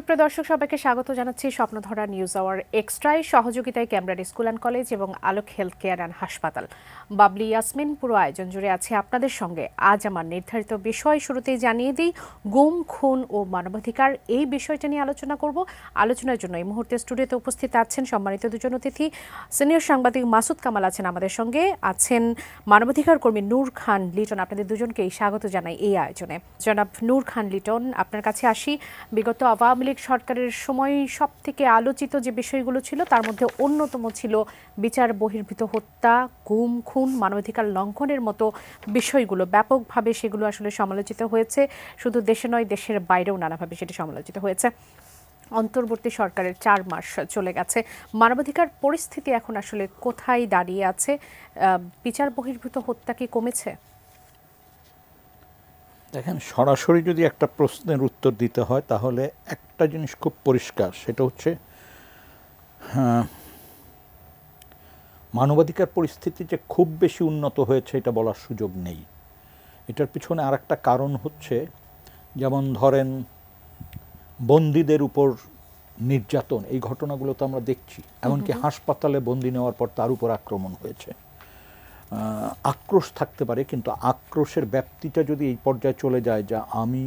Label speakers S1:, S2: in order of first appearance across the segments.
S1: সুপ্রিয় দর্শক সবাইকে স্বাগত জানাচ্ছি স্বপ্নধরা নিউজ আওয়ার এক্সট্রায় সহযোগিতায় ক্যামব্রিজ স্কুল অ্যান্ড কলেজ এবং আলোক হেলথ কেয়ার অ্যান্ড হাসপাতাল। বাবলি ইয়াসমিন পুরো আয়োজন জুড়ে আছে আপনাদের সঙ্গে। আজ আমার নির্ধারিত বিষয় শুরুতেই জানিয়ে দিই, গুম, খুন ও মানবাধিকার এই বিষয়টা নিয়ে আলোচনা করব। আলোচনার জন্য এই মুহূর্তে স্টুডিওতে উপস্থিত আছেন সম্মানিত দুজন অতিথি। সিনিয়র সাংবাদিক মাসুদ কামাল আছেন আমাদের সঙ্গে, আছেন মানবাধিকার কর্মী নূর খান লিটন। আপনাদের দুজনকেই স্বাগত জানাই এই আয়োজনে। জনাব নূর খান লিটন, আপনার কাছে আসি। বিগত আওয়ামী লীগ সরকারের সময় সব থেকে আলোচিত যে বিষয়গুলো ছিল তার মধ্যে অন্যতম ছিল বিচার বহির্ভূত হত্যা, গুম, খুন, মানবাধিকার লঙ্ঘনের মতো বিষয়গুলো। ব্যাপকভাবে সেগুলো আসলে সমালোচিত হয়েছে, শুধু দেশে নয় দেশের বাইরেও নানাভাবে সেটি সমালোচিত হয়েছে। অন্তর্বর্তী সরকারের 4 মাস চলে গেছে, মানবাধিকার পরিস্থিতি এখন আসলে কোথায় দাঁড়িয়ে আছে? বিচার বহির্ভূত হত্যা কি কমেছে?
S2: দেখেন, সরাসরি যদি একটা প্রশ্নের উত্তর দিতে হয় তাহলে একটা জিনিস খুব পরিষ্কার, সেটা হচ্ছে মানবাধিকার পরিস্থিতি যে খুব বেশি উন্নত হয়েছে এটা বলার সুযোগ নেই। এটার পিছনে আর একটা কারণ হচ্ছে, যেমন ধরেন বন্দীদের উপর নির্যাতন, এই ঘটনাগুলো তো আমরা দেখছি। এমনকি হাসপাতালে বন্দী নেওয়ার পর তার উপর আক্রমণ হয়েছে। আক্রোশ থাকতে পারে, কিন্তু আক্রোশের ব্যাপ্তিটা যদি এই পর্যায়ে চলে যায় যা আমি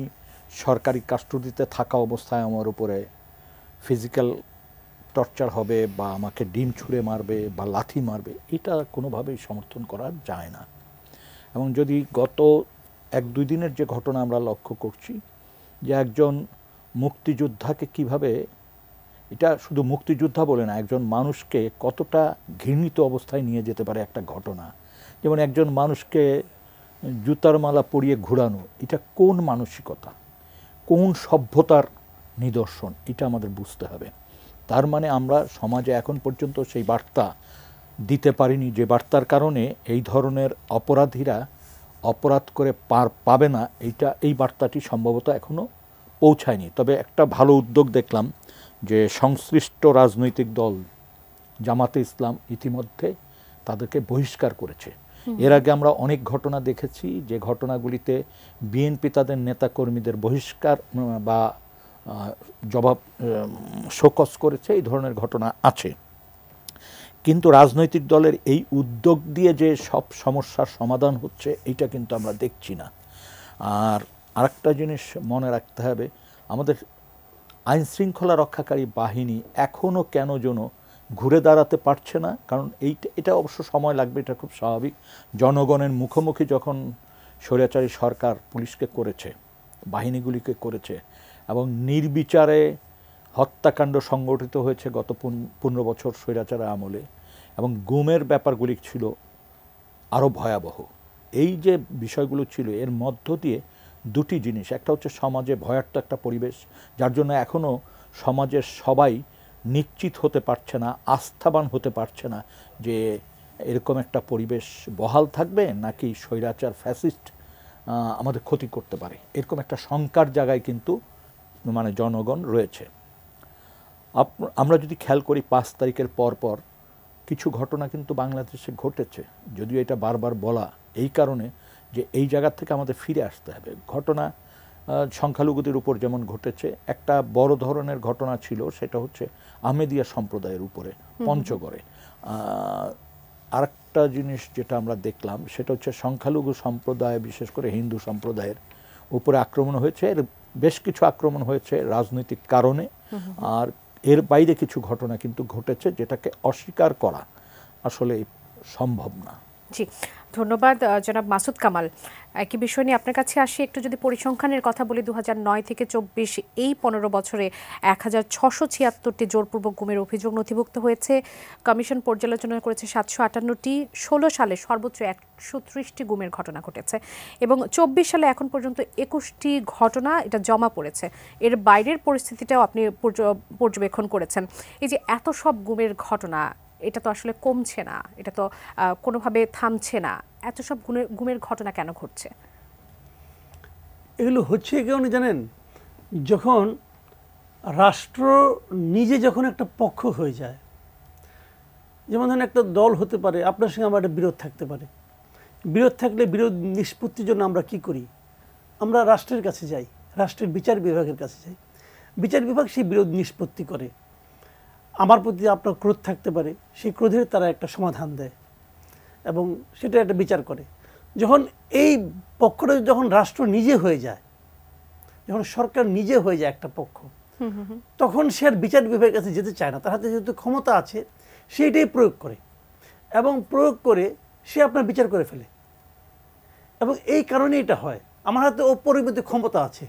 S2: সরকারি কাস্টডিতে থাকা অবস্থায় আমার উপরে ফিজিক্যাল টর্চার হবে বা আমাকে ডিম ছুঁড়ে মারবে বা লাথি মারবে, এটা কোনোভাবেই সমর্থন করা যায় না। এবং যদি গত 1-2 দিনের যে ঘটনা আমরা লক্ষ্য করছি, যে একজন মুক্তিযোদ্ধাকে কিভাবে, এটা শুধু মুক্তিযোদ্ধা বলে না, একজন মানুষকে কতটা ঘৃণিত অবস্থায় নিয়ে যেতে পারে একটা ঘটনা। যেমন একজন মানুষকে জুতার মালা পরিয়ে ঘোরানো, এটা কোন মানসিকতা, কোন সভ্যতার নিদর্শন, এটা আমাদের বুঝতে হবে। তার মানে আমরা সমাজে এখন পর্যন্ত সেই বার্তা দিতে পারিনি, যে বার্তার কারণে এই ধরনের অপরাধীরা অপরাধ করে পার পাবে না, এই বার্তাটি সম্ভবত এখনও পৌঁছায়নি। তবে একটা ভালো উদ্যোগ দেখলাম যে সংশ্লিষ্ট রাজনৈতিক দল জামাতে ইসলাম ইতিমধ্যে তাদেরকে বহিষ্কার করেছে। এর আগে আমরা অনেক ঘটনা দেখেছি যে ঘটনাগুলিতে বিএনপি তাদের নেতাকর্মীদের বহিষ্কার বা জবাব শোকজ করেছে, এই ধরনের ঘটনা আছে। কিন্তু রাজনৈতিক দলের এই উদ্যোগ দিয়ে যে সব সমস্যার সমাধান হচ্ছে এইটা কিন্তু আমরা দেখছি না। আর আরেকটা জিনিস মনে রাখতে হবে, আমাদের আইনশৃঙ্খলা রক্ষাকারী বাহিনী এখনও কেন যেন ঘুরে দাঁড়াতে পারছে না। কারণ এটা অবশ্য সময় লাগবে, এটা খুব স্বাভাবিক। জনগণের মুখোমুখি যখন স্বৈরাচারী সরকার পুলিশকে করেছে, বাহিনীগুলিকে করেছে, এবং নির্বিচারে হত্যাকাণ্ড সংগঠিত হয়েছে গত 15 বছর স্বৈরাচারের আমলে, এবং গুমের ব্যাপারগুলি ছিল আরও ভয়াবহ। এই যে বিষয়গুলো ছিল, এর মধ্য দিয়ে দুটি জিনিস, একটা হচ্ছে সমাজে ভয়ার্থ একটা পরিবেশ, যার জন্য এখনও সমাজের সবাই নিশ্চিত হতে পারছে না, আস্থাবান হতে পারছে না যে এরকম একটা পরিবেশ বহাল থাকবে নাকি স্বৈরাচার ফ্যাসিস্ট আমাদের ক্ষতি করতে পারে, এরকম একটা শঙ্কার জায়গায় কিন্তু মানে জনগণ রয়েছে। আমরা যদি খেয়াল করি 5 তারিখের পর কিছু ঘটনা কিন্তু বাংলাদেশে ঘটেছে, যদিও এটা বারবার বলা এই কারণে যে এই জায়গা থেকে আমাদের ফিরে আসতে হবে। ঘটনা সংখ্যালঘুদের উপর যেমন ঘটেছে, একটা বড় ধরনের ঘটনা ছিল, সেটা হচ্ছে আহমেদিয়া সম্প্রদায়ের উপরে পঞ্চগড়ে। আরেকটা জিনিস যেটা আমরা দেখলাম সেটা হচ্ছে সংখ্যালঘু সম্প্রদায়, বিশেষ করে হিন্দু সম্প্রদায়ের উপরে আক্রমণ হয়েছে। এর বেশ কিছু আক্রমণ হয়েছে রাজনৈতিক কারণে, আর এর বাইরে কিছু ঘটনা কিন্তু ঘটেছে যেটাকে অস্বীকার করা আসলে সম্ভব না।
S1: জি, ধন্যবাদ জনাব মাসুদ কামাল। একই বিষয় নিয়ে আপনার কাছে আসি। একটু যদি পরিসংখ্যানের কথা বলি, 2009 থেকে 24 এই 15 বছরে 1676টি জোরপূর্বক গুমের অভিযোগ নথিভুক্ত হয়েছে। কমিশন পর্যালোচনা করেছে 758টি। 16 সালে সর্বোচ্চ 130টি গুমের ঘটনা ঘটেছে এবং 24 সালে এখন পর্যন্ত 21টি ঘটনা এটা জমা পড়েছে। এর বাইরের পরিস্থিতিটাও আপনি পর্যবেক্ষণ করেছেন। এই যে এত সব গুমের ঘটনা, এটা তো আসলে কমছে না, এটা তো কোনোভাবে থামছে না। এত সব গুমের ঘটনা কেন ঘটছে?
S3: এগুলো হচ্ছে কেন জানেন? যখন রাষ্ট্র নিজে যখন একটা পক্ষ হয়ে যায়, যেমন ধরেন একটা দল হতে পারে, আপনার সঙ্গে আমার একটা বিরোধ থাকতে পারে। বিরোধ থাকলে বিরোধ নিষ্পত্তির জন্য আমরা কি করি? আমরা রাষ্ট্রের কাছে যাই, রাষ্ট্রের বিচার বিভাগের কাছে যাই। বিচার বিভাগ সেই বিরোধ নিষ্পত্তি করে। আমার প্রতি আপনার ক্রোধ থাকতে পারে, সেই ক্রোধের তারা একটা সমাধান দেয় এবং সেটা একটা বিচার করে। যখন এই পক্ষটা যখন রাষ্ট্র নিজে হয়ে যায়, যখন সরকার নিজে হয়ে যায় একটা পক্ষ, তখন সে আর বিচার বিভাগের কাছে যেতে চায় না। তার হাতে যেহেতু ক্ষমতা আছে সেইটাই প্রয়োগ করে এবং প্রয়োগ করে সে আপনার বিচার করে ফেলে। এবং এই কারণে এটা হয়, আমার হাতে অপরিমিত ক্ষমতা আছে।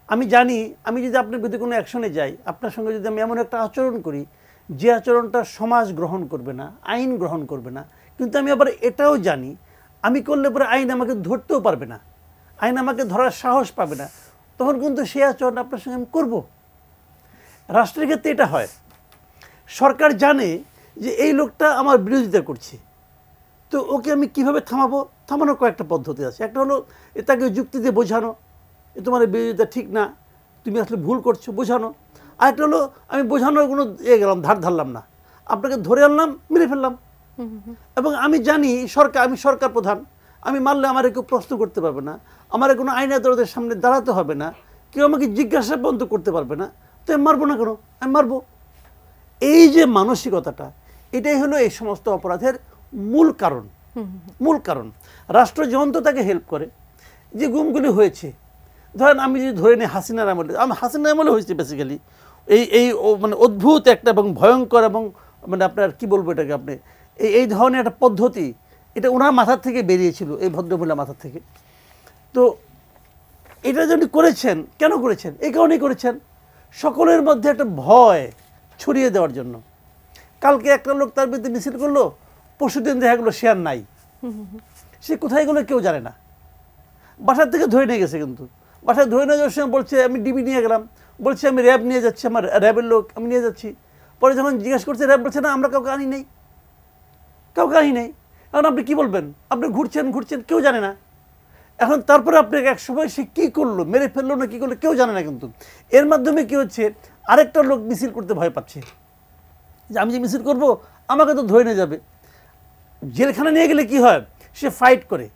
S3: আমি জানি আমি যদি আপনার বিরুদ্ধে কোনো অ্যাকশনে যাই, আপনার সঙ্গে যদি আমি এমন একটা আচরণ করি যে আচরণটা সমাজ গ্রহণ করবে না, আইন গ্রহণ করবে না, কিন্তু আমি আবার এটাও জানি আমি করলে পরে আইন আমাকে ধরতেও পারবে না, আইন আমাকে ধরার সাহস পাবে না, তখন কিন্তু সেই আচরণ আপনার সঙ্গে আমি করবো। রাষ্ট্রের ক্ষেত্রে এটা হয়, সরকার জানে যে এই লোকটা আমার বিরোধিতা করছে, তো ওকে আমি কিভাবে থামাবো? থামানোর কয়েকটা পদ্ধতি আছে। একটা হলো তাকে যুক্তি দিয়ে বোঝানো, তোমার বিরোধিতা ঠিক না, তুমি আসলে ভুল করছো, বোঝানো। আরেকটা হলো আমি বোঝানোর কোনো গেলাম, ধার ধারলাম না, আপনাকে ধরে আনলাম, মেরে ফেললাম। এবং আমি জানি আমি সরকার প্রধান, আমি মারলে আমার কেউ প্রশ্ন করতে পারবে না, আমার কোনো আইন আদালতের সামনে দাঁড়াতে হবে না, কেউ আমাকে জিজ্ঞাসা পর্যন্ত করতে পারবে না, তো আমি মারবো না কেন? আমি মারবো। এই যে মানসিকতাটা, এটাই হলো এই সমস্ত অপরাধের মূল কারণ। মূল কারণ রাষ্ট্র যখন তো তাকে হেল্প করে, যে গুমগুলি হয়েছে, ধরেন আমি যদি ধরে নিই হাসিনার আমলে, হাসিনার আমলে হয়েছে বেসিক্যালি এই মানে অদ্ভুত একটা এবং ভয়ঙ্কর এবং মানে আপনার কি বলবো এটাকে, আপনি এই ধরনের একটা পদ্ধতি, এটা ওনার মাথার থেকে বেরিয়েছিল, এই ভদ্রমহিলার মাথার থেকে। তো এটা যদি করেছেন, কেন করেছেন? এই কারণেই করেছেন, সকলের মধ্যে একটা ভয় ছড়িয়ে দেওয়ার জন্য। কালকে একটা লোক তার বিরুদ্ধে মিছিল করলো, পরশুদিন দেখা গেলো সে আর নাই, সে কোথায় গেলো কেউ জানে না। বাসার থেকে ধরে নিয়ে গেছে, কিন্তু বাসায় ধরে নিয়ে যাওয়ার সময় বলছে আমি ডিবি নিয়ে গেলাম, বলছে আমি র্যাব নিয়ে যাচ্ছি, আমার র্যাবের লোক আমি নিয়ে যাচ্ছি। পরে যখন জিজ্ঞাসা করছে, র্যাব বলছে না, আমরা কাউকে আনি নেই, কাউকে আনি নেই। এখন আপনি কি বলবেন? আপনি ঘুরছেন, কেউ জানে না। এখন তারপরে আপনাকে এক সময় সে কী করলো, মেরে ফেললো না কী করলো কেউ জানে না। কিন্তু এর মাধ্যমে কী হচ্ছে, আরেকটা লোক মিছিল করতে ভয় পাচ্ছে, যে আমি যে মিছিল করবো আমাকে তো ধরে নিয়ে যাবে। জেলখানা নিয়ে গেলে কি হয়, সে ফাইট করে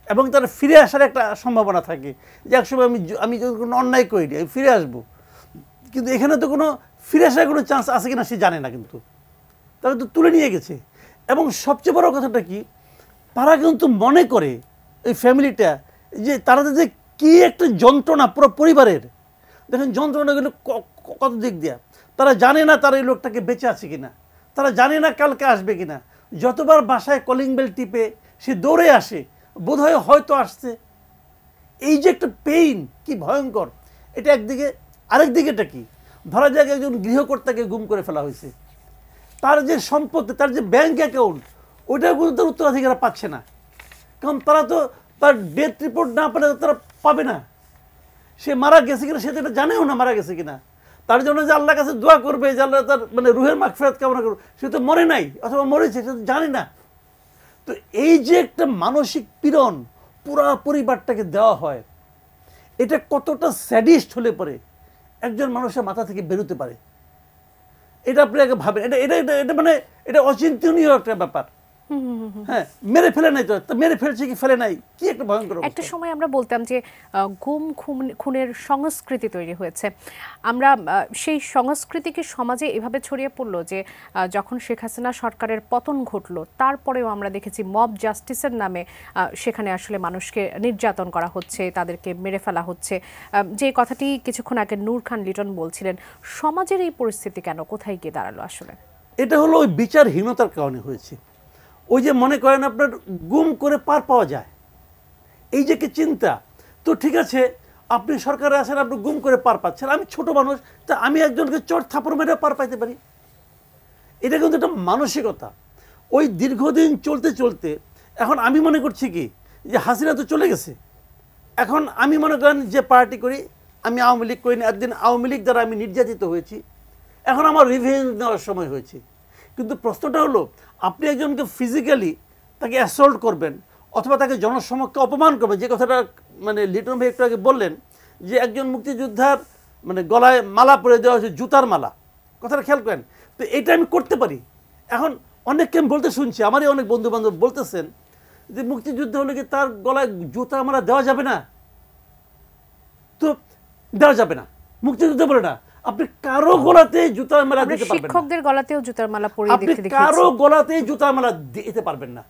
S3: এবং তার ফিরে আসার একটা সম্ভাবনা থাকে, যে একসময় আমি যদি কোনো অন্যায় করিনি আমি ফিরে আসবো। কিন্তু এখানে তো কোনো ফিরে আসার কোনো চান্স আছে কিনা সে জানে না, কিন্তু তারা তো তুলে নিয়ে গেছে। এবং সবচেয়ে বড় কথাটা কি, তারা কিন্তু মনে করে এই ফ্যামিলিটা যে তারা যে কী একটা যন্ত্রণা পুরো পরিবারের। দেখেন যন্ত্রণাগুলো কত দিক দেয়া, তারা জানে না তার এই লোকটাকে বেঁচে আছে কিনা, তারা জানে না কালকে আসবে কিনা। যতবার বাসায় কলিং বেল টিপে সে দৌড়ে আসে, বোধহয় হয়তো আসছে। এই যে একটা পেইন, কি ভয়ঙ্কর এটা একদিকে। আরেক দিকেটা কি, ধরা যাক একজন গৃহকর্তাকে গুম করে ফেলা হয়েছে, তার যে সম্পত্তি, তার যে ব্যাংক অ্যাকাউন্ট, ওইটাও কিন্তু তার উত্তরাধিকার পাচ্ছে না, কারণ তারা তো তার ডেথ রিপোর্ট না পেলে তারা পাবে না। সে মারা গেছে কিনা সে তো এটা জানেও না মারা গেছে কিনা। তার জন্য যে আল্লাহর কাছে দোয়া করবে যে আল্লাহ তার মানে রুহের মাগফিরাত কামনা করবে, সে তো মরে নাই অথবা মরেছে, সে তো জানে না। তো এই যে একটা মানসিক পীড়ন পুরা পরিবারটাকে দেওয়া হয়, এটা কতটা স্যাডিস্ট হলে পরে একজন মানুষের মাথা থেকে বেরোতে পারে, এটা আপনি আগে ভাবেন। এটা এটা এটা মানে এটা অচিন্তনীয় একটা ব্যাপার। হ্যাঁ, মেরে ফেলে নাই, তো মেরে ফেলছে কি ফেলে নাই, কি একটা ভয়ঙ্কর।
S1: একটা সময় আমরা বলতাম যে গুম খুনের সংস্কৃতি তৈরি হয়েছে। আমরা সেই সংস্কৃতিকে সমাজে এভাবে ছড়িয়ে পড়লো যে যখন শেখ হাসিনা সরকারের পতন ঘটলো, তারপরেও আমরা দেখেছি মব জাস্টিসের নামে সেখানে আসলে মানুষকে নির্যাতন করা হচ্ছে, তাদেরকে মেরে ফেলা হচ্ছে। যে কথাটি কিছুক্ষণ আগে নূর খান লিটন বলছিলেন, সমাজের এই পরিস্থিতি কেন, কোথায় গিয়ে দাঁড়ালো আসলে?
S3: এটা হলো ওই বিচারহীনতার কারণে হয়েছে। ওই যে মনে করেন আপনার গুম করে পার পাওয়া যায়, এই যে কি চিন্তা। তো ঠিক আছে, আপনি সরকারে আছেন, আপনি গুম করে পার পাচ্ছেন, আমি ছোট মানুষ, তা আমি একজনকে চট থাপড় মেরে পার পাইতে পারি। এটা কিন্তু একটা মানসিকতা। ওই দীর্ঘদিন চলতে চলতে এখন আমি মনে করছি কি, যে হাসিনা তো চলে গেছে, এখন আমি মনে করেন যে পার্টি করি, আমি আওয়ামী লীগ করিনি, একদিন আওয়ামী লীগ দ্বারা আমি নির্যাতিত হয়েছি, এখন আমার রিভেঞ্জ নেওয়ার সময় হয়েছে। কিন্তু প্রশ্নটা হলো, আপনি একজনকে ফিজিক্যালি তাকে অ্যাসল্ট করবেন অথবা তাকে জনসমক্ষে অপমান করবেন, যে কথাটা মানে লিটন ভাই একটু আগে বললেন, যে একজন মুক্তিযোদ্ধার মানে গলায় মালা পরে দেওয়া হয়েছে, জুতার মালা, কথাটা খেয়াল করেন। তো এটা আমি করতে পারি। এখন অনেককে আমি বলতে শুনছি, আমারই অনেক বন্ধু বান্ধব বলতেছেন যে মুক্তিযুদ্ধ হলে কি তার গলায় জুতা মালা দেওয়া যাবে না? তো দেওয়া যাবে না, মুক্তিযুদ্ধ বলে না, আপনি কারো গলাতে জুতার মালা
S1: আমরা
S3: দিতে পারবেন না।
S1: শিক্ষকদের গলাতেও জুতার মালা পরিয়ে
S3: আপনি
S1: দেখতে দেখেছি।
S3: কারো গলাতে জুতার মালা দিতে পারবেন না।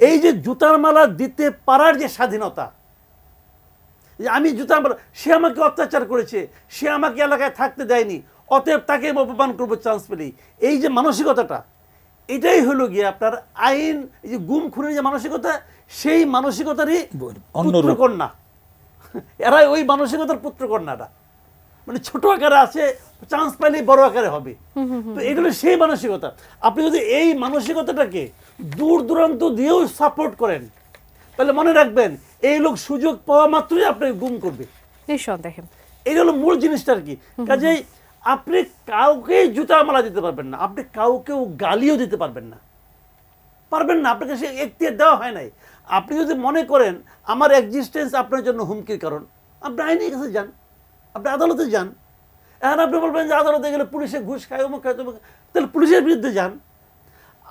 S3: এই যে জুতার মালা দিতে পারার যে স্বাধীনতা, যে আমি জুতার মালা, সে আমাকে অত্যাচার করেছে, সে আমাকে এলাকায় থাকতে দেয়নি, অতএব তাকে অপমান করবো চান্স পেলেই, এই যে মানসিকতাটা, এটাই হলো গিয়ে আপনার আইন, এই যে গুম খুনের যে মানসিকতা, সেই মানসিকতারই পুত্রকন্যা এরা, ওই মানসিকতার পুত্রকন্যাটা, মানে ছোট আকারে আছে, চান্স পাইলেই বড় আকারে হবে। তো এটা হলো সেই মানসিকতা। আপনি যদি এই মানসিকতাটাকে দূর দূরান্ত দিয়েও সাপোর্ট করেন, তাহলে মনে রাখবেন এই লোক সুযোগ পাওয়া মাত্রই আপনাকে গুম করবে,
S1: নিঃসন্দেহে।
S3: এই হলো মূল জিনিসটা আর কি। কাজেই আপনি কাউকে জুতা মালা দিতে পারবেন না, আপনি কাউকেও গালিও দিতে পারবেন না, পারবেন না, আপনাকে সে এখতিয়ার দেওয়া হয় নাই। আপনি যদি মনে করেন আমার এক্সিস্টেন্স আপনার জন্য হুমকির কারণ, আপনি আইনের কাছে যান, আপনি আদালতে যান। এখন আপনি বলবেন যে আদালতে গেলে পুলিশে ঘুষ খায়, অমুক খায়, তমুক, তাহলে পুলিশের বিরুদ্ধে যান।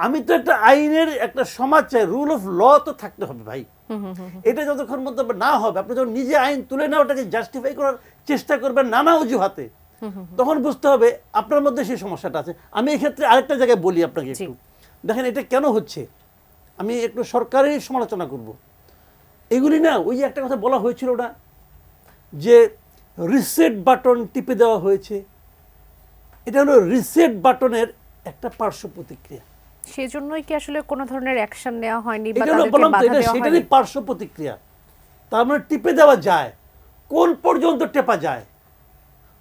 S3: আমি তো একটা আইনের একটা সমাজ চাই, রুল অফ ল তো থাকতে হবে ভাই। এটা যতক্ষণ মধ্যে না হবে, আপনি যখন নিজে আইন তুলে না ওটাকে জাস্টিফাই করার চেষ্টা করবেন নানা অজুহাতে, তখন বুঝতে হবে আপনার মধ্যে সেই সমস্যাটা আছে। আমি এক্ষেত্রে আরেকটা জায়গায় বলি আপনাকে একটু, দেখেন এটা কেন হচ্ছে, আমি একটু সরকারের সমালোচনা করব। এগুলি না, ওই যে একটা কথা বলা হয়েছিল না, যে রিসেট বাটন টিপে দেওয়া হয়েছে, এটা হলো রিসেট বাটনের একটা পার্শ্ব প্রতিক্রিয়া।
S1: সেজন্যই কি আসলে কোনো ধরনের অ্যাকশন নেওয়া হয়নি বা
S3: এটা হলো
S1: তাদেরকে
S3: বললাম তো,
S1: বাধা
S3: এটা
S1: দেওয়া
S3: সেটারই
S1: হয়নি?
S3: পার্শ্ব প্রতিক্রিয়া। তার মানে টিপে দেওয়া যায়, কোন পর্যন্ত টেপা যায়।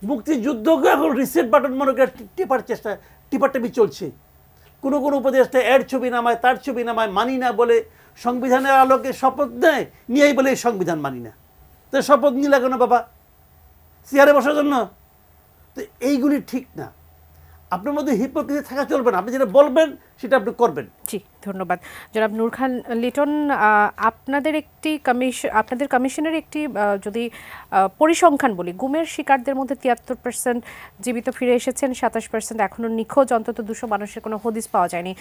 S3: মুক্তিযুদ্ধকে এখন রিসেট বাটন মনে করে টেপার চেষ্টা, টিপাটাপি চলছে। কোনো কোনো উপদেষ্টা এর ছবি নামায়, তার ছবি নামায়, মানি না বলে, সংবিধানের আলোকে শপথ নেয়, নিয়েই বলে এই সংবিধান মানি না। তো শপথ নিলে কেন বাবা, চেয়ারে বসার জন্য? তো এইগুলি ঠিক না। আপনার মধ্যে হিপোক্রেসি থাকা চলবে না, আপনি যেটা বলবেন সেটা আপনি করবেন।
S1: জি, ধন্যবাদ জনাব নূর খান লিটন। আপনাদের কমিশনের একটি যদি পরিসংখ্যান বলি, গুমের শিকারদের মধ্যে 73% জীবিত ফিরে এসেছেন, 27% এখনো নিখোঁজ, অন্তত 200 মানুষের কোনো হদিস পাওয়া যায়নি।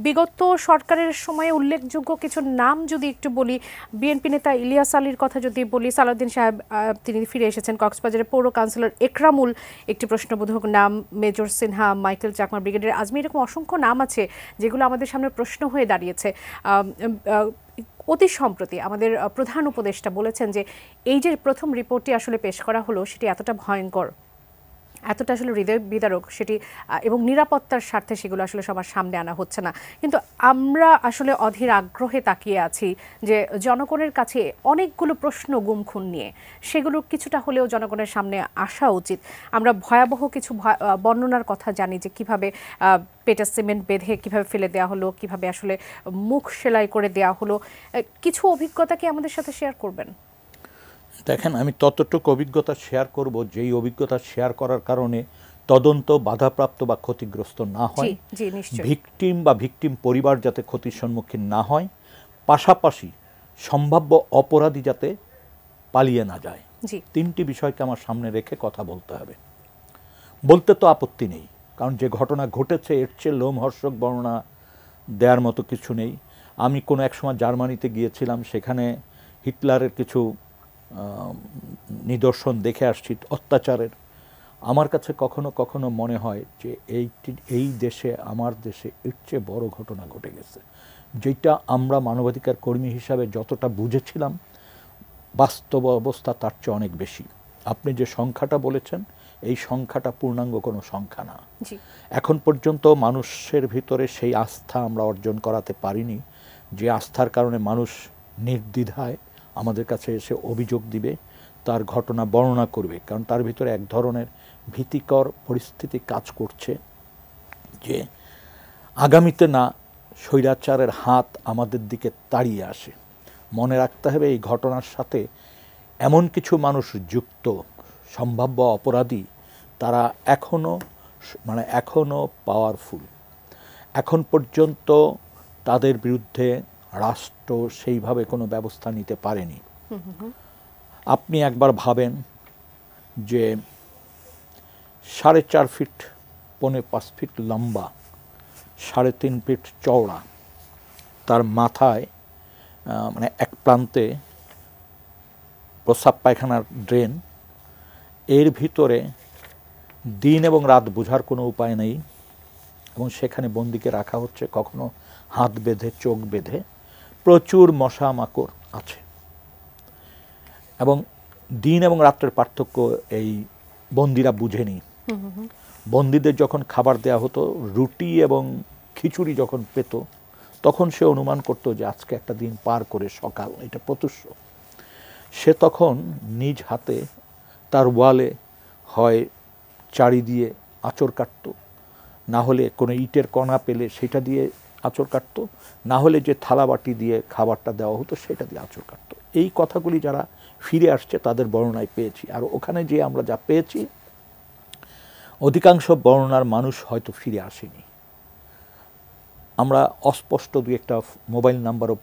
S1: বিগত সরকারের সময়ে উল্লেখযোগ্য কিছু নাম যদি একটু বলি, বিএনপি নেতা ইলিয়াস আলীর কথা যদি বলি, সালাউদ্দিন সাহেব তিনি ফিরে এসেছেন, কক্সবাজারের পৌর কাউন্সিলর একরামুল একটি প্রশ্নবোধক নাম, major Sinha, Michael Chakma, brigadier Azmi, এরকম অসংখ্য নাম আছে যেগুলো আমাদের সামনে প্রশ্ন হয়ে দাঁড়িয়েছে। অতি সম্প্রতি আমাদের প্রধান উপদেষ্টা বলেছেন যে এই যে প্রথম রিপোর্টটি আসলে পেশ করা হলো সেটি এতটা ভয়ঙ্কর, এতটা আসলে হৃদয় বিদারক সেটি, এবং নিরাপত্তার স্বার্থে সেগুলো আসলে সবার সামনে আনা হচ্ছে না। কিন্তু আমরা আসলে অধীর আগ্রহে তাকিয়ে আছি যে জনগণের কাছে অনেকগুলো প্রশ্ন গুম খুন নিয়ে, সেগুলো কিছুটা হলেও জনগণের সামনে আসা উচিত। আমরা ভয়াবহ কিছু বর্ণনার কথা জানি, যে কিভাবে পেটে সিমেন্ট বেঁধে কিভাবে ফেলে দেওয়া হলো, কিভাবে আসলে মুখ সেলাই করে দেওয়া হলো। কিছু অভিজ্ঞতা কি আমাদের সাথে শেয়ার করবেন?
S2: দেখেন, আমি ততটুকু অভিজ্ঞতা শেয়ার করব যেই অভিজ্ঞতা শেয়ার করার কারণে তদন্ত বাধাপ্রাপ্ত বা ক্ষতিগ্রস্ত না হয়, ভিকটিম বা ভিকটিম পরিবার যাতে ক্ষতির সম্মুখীন না হয়, পাশাপাশি সম্ভাব্য অপরাধী যাতে পালিয়ে না যায়। তিনটি বিষয়কে আমার সামনে রেখে কথা বলতে হবে। বলতে তো আপত্তি নেই, কারণ যে ঘটনা ঘটেছে এর চেয়ে লোমহর্ষক বর্ণনা দেওয়ার মতো কিছু নেই। আমি কোনো এক সময় জার্মানিতে গিয়েছিলাম, সেখানে হিটলারের কিছু নিদর্শন দেখে আসছি অত্যাচারের। আমার কাছে কখনো কখনো মনে হয় যে এই দেশে, আমার দেশে এর চেয়ে বড় ঘটনা ঘটে গেছে, যেটা আমরা মানবাধিকার কর্মী হিসাবে যতটা বুঝেছিলাম, বাস্তব অবস্থা তার চেয়ে অনেক বেশি। আপনি যে সংখ্যাটা বলেছেন, এই সংখ্যাটা পূর্ণাঙ্গ কোনো সংখ্যা না। এখন পর্যন্ত মানুষের ভিতরে সেই আস্থা আমরা অর্জন করাতে পারিনি, যে আস্থার কারণে মানুষ নির্দ্বিধায় আমাদের কাছে এসে অভিযোগ দিবে, তার ঘটনা বর্ণনা করবে। কারণ তার ভিতরে এক ধরনের ভীতিকর পরিস্থিতি কাজ করছে যে আগামীতে না স্বৈরাচারের হাত আমাদের দিকে তাড়িয়ে আসে। মনে রাখতে হবে এই ঘটনার সাথে এমন কিছু মানুষ যুক্ত, সম্ভাব্য অপরাধী, তারা এখনও পাওয়ারফুল। এখন পর্যন্ত তাদের বিরুদ্ধে রাষ্ট্র সেইভাবে কোনো ব্যবস্থা নিতে পারেনি। আপনি একবার ভাবেন যে 4.5 ফিট, 4.5 ফিট লম্বা, 3.5 ফিট চওড়া, তার মাথায় এক প্রান্তে প্রস্রাব পায়খানার ড্রেন, এর ভিতরে দিন এবং রাত বোঝার কোনো উপায় নেই, এবং সেখানে বন্দিকে রাখা হচ্ছে কখনো হাত বেঁধে, চোখ বেঁধে। প্রচুর মশা মাকড় আছে, এবং দিন এবং রাত্রের পার্থক্য এই বন্দিরা বুঝেনি। বন্দীদের যখন খাবার দেয়া হতো, রুটি এবং খিচুড়ি যখন পেত, তখন সে অনুমান করত যে আজকে একটা দিন পার করে সকাল, এটা প্রত্যুষ্য। সে তখন নিজ হাতে তার ওয়ালে হয় চারি দিয়ে আঁচড় কাটত, না হলে কোনো ইটের কণা পেলে সেটা দিয়ে আঁচড় কাটত, না হলে যে থালা বাটি দিয়ে খাবারটা দেওয়া হতো সেটা দিয়ে আঁচড় কাটত। এই কথাগুলি যারা ফিরে আসছে তাদের বর্ণনায় পেয়েছি। আর ওখানে যে আমরা যা পেয়েছি, অধিকাংশ বর্ণনার মানুষ হয়তো ফিরে আসেনি। আমরা অস্পষ্ট দুই একটা মোবাইল নাম্বারও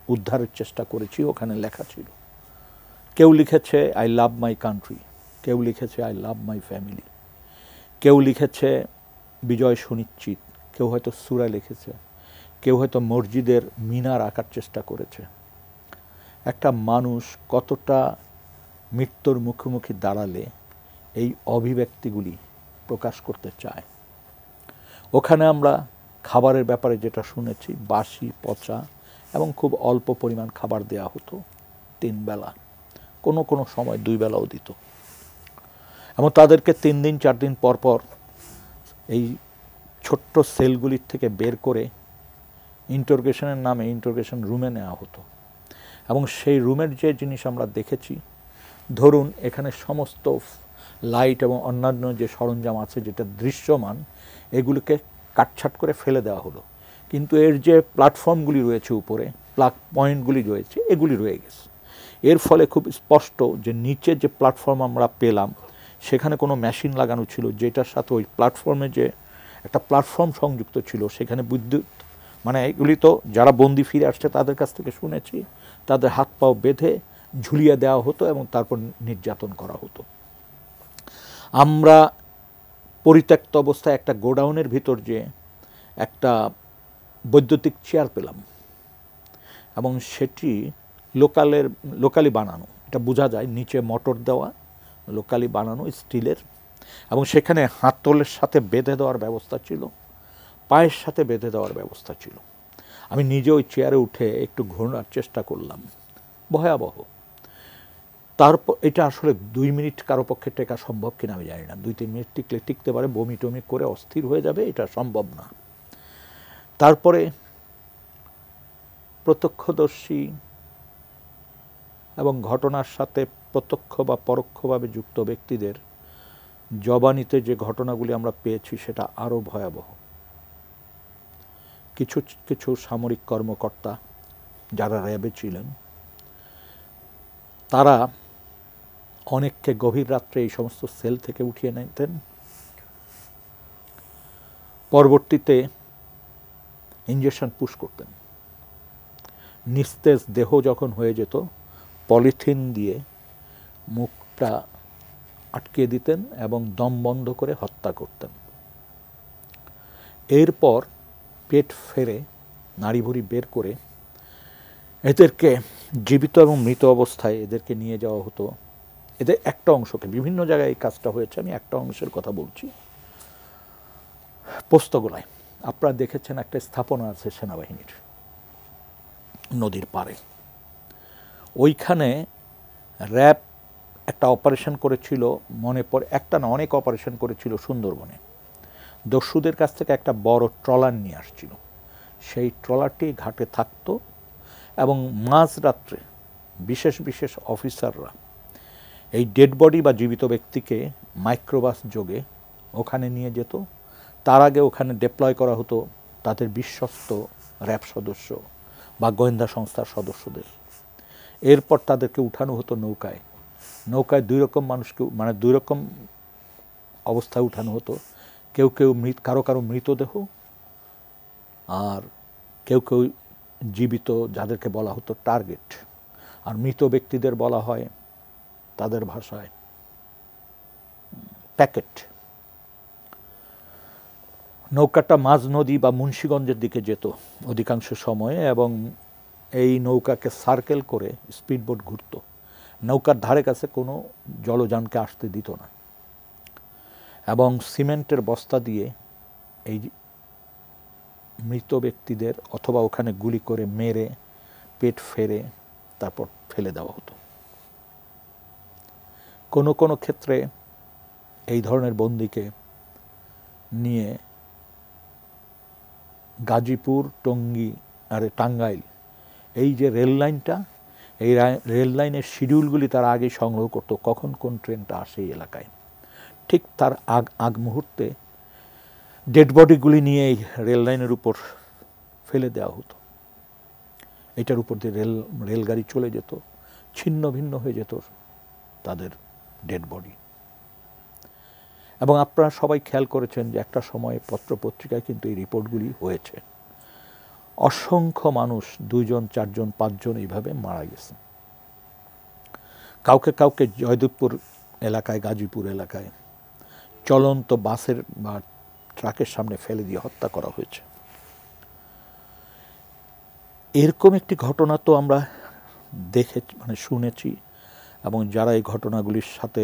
S2: উদ্ধারের চেষ্টা করেছি, ওখানে লেখা ছিল। কেউ লিখেছে আই লাভ মাই কান্ট্রি, কেউ লিখেছে আই লাভ মাই ফ্যামিলি, কেউ লিখেছে বিজয় সুনিশ্চিত, কেউ হয়তো সূরা লিখেছে, কেউ হয়তো মসজিদের মিনার আঁকার চেষ্টা করেছে। একটা মানুষ কতটা মৃত্যুর মুখোমুখি দাঁড়ালে এই অভিব্যক্তিগুলি প্রকাশ করতে চায়। ওখানে আমরা খাবারের ব্যাপারে যেটা শুনেছি, বাসি, পচা এবং খুব অল্প পরিমাণ খাবার দেয়া হতো, 3 বেলা, কোনো কোনো সময় 2 বেলাও দিত। এবং তাদেরকে 3 দিন 4 দিন পর পর এই ছোট্ট সেলগুলির থেকে বের করে ইন্টারোগেশনের নামে ইন্টারোগেশন রুমে নেওয়া হতো। এবং সেই রুমের যে জিনিস আমরা দেখেছি, ধরুন এখানে সমস্ত লাইট এবং অন্যান্য যে সরঞ্জাম আছে যেটা দৃশ্যমান, এগুলোকে কাটছাট করে ফেলে দেওয়া হলো, কিন্তু এর যে প্ল্যাটফর্মগুলি রয়েছে উপরে, প্লাগ পয়েন্টগুলি রয়েছে, এগুলি রয়ে গেছে। এর ফলে খুব স্পষ্ট যে নিচে যে প্ল্যাটফর্ম আমরা পেলাম সেখানে কোনো মেশিন লাগানো ছিল, যেটার সাথে ওই প্ল্যাটফর্মে যে একটা প্ল্যাটফর্ম সংযুক্ত ছিল সেখানে বিদ্যুৎ, মানে এগুলি তো যারা বন্দি ফিরে আসছে তাদের কাছ থেকে শুনেছি, তাদের হাত পাও বেঁধে ঝুলিয়ে দেওয়া হতো এবং তারপর নির্যাতন করা হতো। আমরা পরিত্যক্ত অবস্থায় একটা গোডাউনের ভিতর যে একটা বৈদ্যুতিক চেয়ার পেলাম, এবং সেটি লোকালি বানানো, এটা বোঝা যায়, নিচে মোটর দেওয়া, লোকালি বানানো স্টিলের, এবং সেখানে হাতলের সাথে বেঁধে দেওয়ার ব্যবস্থা ছিল, পায়ের সাথে বেঁধে দেওয়ার ব্যবস্থা ছিল। আমি নিজে ওই চেয়ারে উঠে একটু ঘোরার চেষ্টা করলাম, ভয়াবহ। তারপর এটা আসলে 2 মিনিট কারো পক্ষে টেকা সম্ভব কিনা আমি জানি না, 2-3 মিনিট টিকলে টিকতে পারে, বমি টমি করে অস্থির হয়ে যাবে, এটা সম্ভব না। তারপরে প্রত্যক্ষদর্শী এবং ঘটনার সাথে প্রত্যক্ষ বা পরোক্ষভাবে যুক্ত ব্যক্তিদের জবানিতে যে ঘটনাগুলি আমরা পেয়েছি সেটা আরও ভয়াবহ। কিছু কিছু সামরিক কর্মকর্তা যারা র্যাবে ছিলেন, তারা অনেককে গভীর রাত্রে এই সমস্ত সেল থেকে উঠিয়ে নিতেন, পরবর্তীতে ইঞ্জেকশন পুশ করতেন। নিস্তেজ দেহ যখন হয়ে যেত, পলিথিন দিয়ে মুখটা আটকে দিতেন এবং দম বন্ধ করে হত্যা করতেন। এরপর পেট ফেরে নাড়িভুড়ি বের করে এদেরকে জীবিত এবং মৃত অবস্থায় এদেরকে নিয়ে যাওয়া হতো। এদের একটা অংশকে, বিভিন্ন জায়গায় এই কাজটা হয়েছে, আমি একটা অংশের কথা বলছি। পোস্তগোলায় আপনারা দেখেছেন একটা স্থাপনা আছে সেনাবাহিনীর নদীর পাড়ে, ওইখানে র্যাব একটা অপারেশন করেছিল, মনে পড়ে একটা না অনেক অপারেশন করেছিল সুন্দরবনে। দস্যুদের কাছ থেকে একটা বড় ট্রলার নিয়ে আসছিল, সেই ট্রলারটি ঘাটে থাকতো এবং মাঝরাত্রে বিশেষ বিশেষ অফিসাররা এই ডেড বডি বা জীবিত ব্যক্তিকে মাইক্রোবাস যোগে ওখানে নিয়ে যেত। তার আগে ওখানে ডিপ্লয় করা হতো তাদের বিশ্বস্ত র্যাব সদস্য বা গোয়েন্দা সংস্থার সদস্যদের। এরপর তাদেরকে উঠানো হতো নৌকায়। নৌকায় 2 রকম মানুষকে, মানে 2 রকম অবস্থায় উঠানো হতো। কেউ কেউ কারো মৃতদেহ, আর কেউ কেউ জীবিত, যাদেরকে বলা হতো টার্গেট। আর মৃত ব্যক্তিদের বলা হয় তাদের ভাষায় প্যাকেট। নৌকাটা মাঝ নদী বা মুন্সিগঞ্জের দিকে যেত অধিকাংশ সময়ে, এবং এই নৌকাকে সার্কেল করে স্পিডবোট ঘুরত। নৌকার ধারে কাছে কোনো জলযানকে আসতে দিত না। এবং সিমেন্টের বস্তা দিয়ে এই মৃত ব্যক্তিদের অথবা ওখানে গুলি করে মেরে পেট ফেরে তারপর ফেলে দেওয়া হতো। কোনো কোনো ক্ষেত্রে এই ধরনের বন্দীকে নিয়ে গাজীপুর, টঙ্গী আর টাঙ্গাইল এই যে রেল লাইনটা, এই রেল লাইনের শিডিউলগুলি তারা আগে সংগ্রহ করতো, কখন কোন ট্রেনটা আসে এই এলাকায়। ঠিক তার আগ মুহূর্তে ডেড বডিগুলি নিয়ে এই রেল লাইনের উপর ফেলে দেওয়া হতো। এটার উপর দিয়ে রেলগাড়ি চলে যেত, ছিন্ন ভিন্ন হয়ে যেত তাদের ডেড বডি। এবং আপনারা সবাই খেয়াল করেছেন যে একটা সময়ে পত্রপত্রিকায় কিন্তু এই রিপোর্টগুলি হয়েছে। অসংখ্য মানুষ 2 জন 4 জন 5 জন এইভাবে মারা গেছে। কাউকে কাউকে জয়দেবপুর এলাকায়, গাজীপুর এলাকায় চলন্ত বাসের বা ট্রাকের সামনে ফেলে দিয়ে হত্যা করা হয়েছে। এরকম একটি ঘটনা তো আমরা শুনেছি, এবং যারা এই ঘটনাগুলির সাথে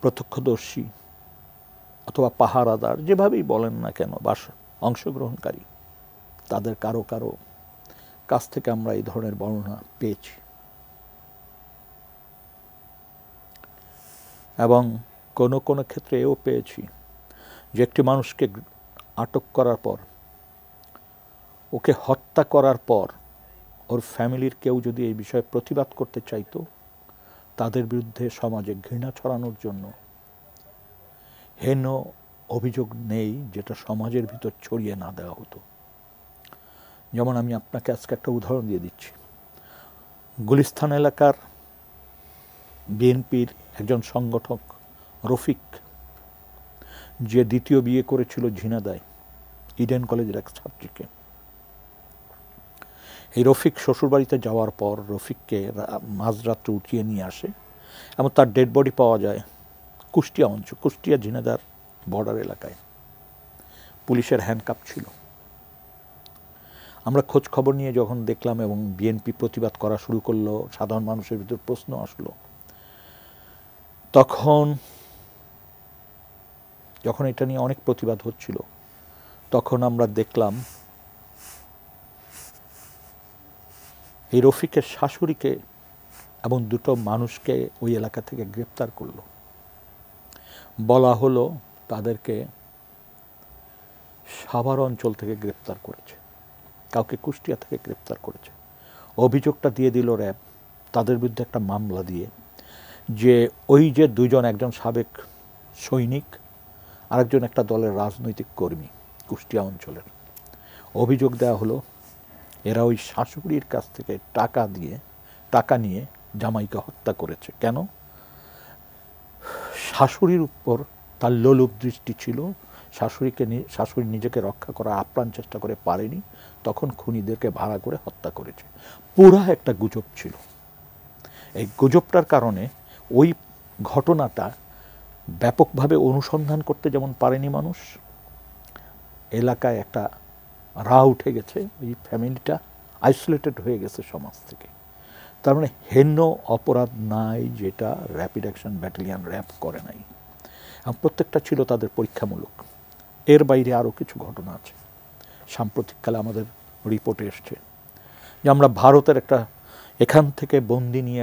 S2: প্রত্যক্ষদর্শী অথবা পাহারাদার, যেভাবেই বলেন না কেন, বা অংশগ্রহণকারী, তাদের কারো কারো কাছ থেকে আমরা এই ধরনের বর্ণনা পেয়েছি। এবং কোনো কোনো ক্ষেত্রে এও পেয়েছি যে একটি মানুষকে আটক করার পর, ওকে হত্যা করার পর ওর ফ্যামিলির কেউ যদি এই বিষয়ে প্রতিবাদ করতে চাইতো, তাদের বিরুদ্ধে সমাজে ঘৃণা ছড়ানোর জন্য হেন অভিযোগ নেই যেটা সমাজের ভিতর ছড়িয়ে না দেওয়া হতো। যেমন আমি আপনাকে আজকে একটা উদাহরণ দিয়ে দিচ্ছি। গুলিস্তান এলাকার বিএনপির একজন সংগঠক রফিক, যে দ্বিতীয় বিয়ে করেছিল ঝিনাদায় ইডেন কলেজের এক ছাত্রীকে, এই রফিক শ্বশুরবাড়িতে যাওয়ার পর রফিককে মাঝরাত্রে উঠিয়ে নিয়ে আসে এবং তার ডেড বডি পাওয়া যায় কুষ্টিয়া ঝিনাদার বর্ডার এলাকায়। পুলিশের হ্যান্ডকাপ ছিল। আমরা খোঁজ খবর নিয়ে যখন দেখলাম এবং বিএনপি প্রতিবাদ করা শুরু করলো, সাধারণ মানুষের ভিতর প্রশ্ন আসলো, তখন যখন এটা নিয়ে অনেক প্রতিবাদ হচ্ছিল, তখন আমরা দেখলাম এই রফিকের শাশুড়িকে এবং 2টো মানুষকে ওই এলাকা থেকে গ্রেপ্তার করলো। বলা হলো তাদেরকে সাভার অঞ্চল থেকে গ্রেপ্তার করেছে, কাউকে কুষ্টিয়া থেকে গ্রেপ্তার করেছে। অভিযোগটা দিয়ে দিল র্যাব, তাদের বিরুদ্ধে একটা মামলা দিয়ে, যে ওই যে 2 জন, একজন সাবেক সৈনিক, আরেকজন একটা দলের রাজনৈতিক কর্মী কুষ্টিয়া অঞ্চলের, অভিযোগ দেওয়া হলো এরা ওই শাশুড়ির কাছ থেকে টাকা নিয়ে জামাইকে হত্যা করেছে। কেন? শাশুড়ির উপর তার লোলুপ দৃষ্টি ছিল, শাশুড়ি নিজেকে রক্ষা করার আপ্রাণ চেষ্টা করে পারেনি, তখন খুনিদেরকে ভাড়া করে হত্যা করেছে। পুরা একটা গুজব ছিল। এই গুজবটার কারণে ওই ঘটনাটা ব্যাপকভাবে অনুসন্ধান করতে যেমন পারেনি মানুষ, এলাকায় একটা উঠে গেছে, ওই ফ্যামিলিটা আইসোলেটেড হয়ে গেছে সমাজ থেকে। তার মানে হেন অপরাধ নাই যেটা র্যাপিড অ্যাকশন ব্যাটালিয়ন র্যাব করে নাই, এবং প্রত্যেকটা ছিল তাদের পরীক্ষামূলক। এর বাইরে আরও কিছু ঘটনা আছে সাম্প্রতিককালে আমাদের রিপোর্টে এসছে, যে আমরা ভারতের একটা এখান থেকে বন্দি নিয়ে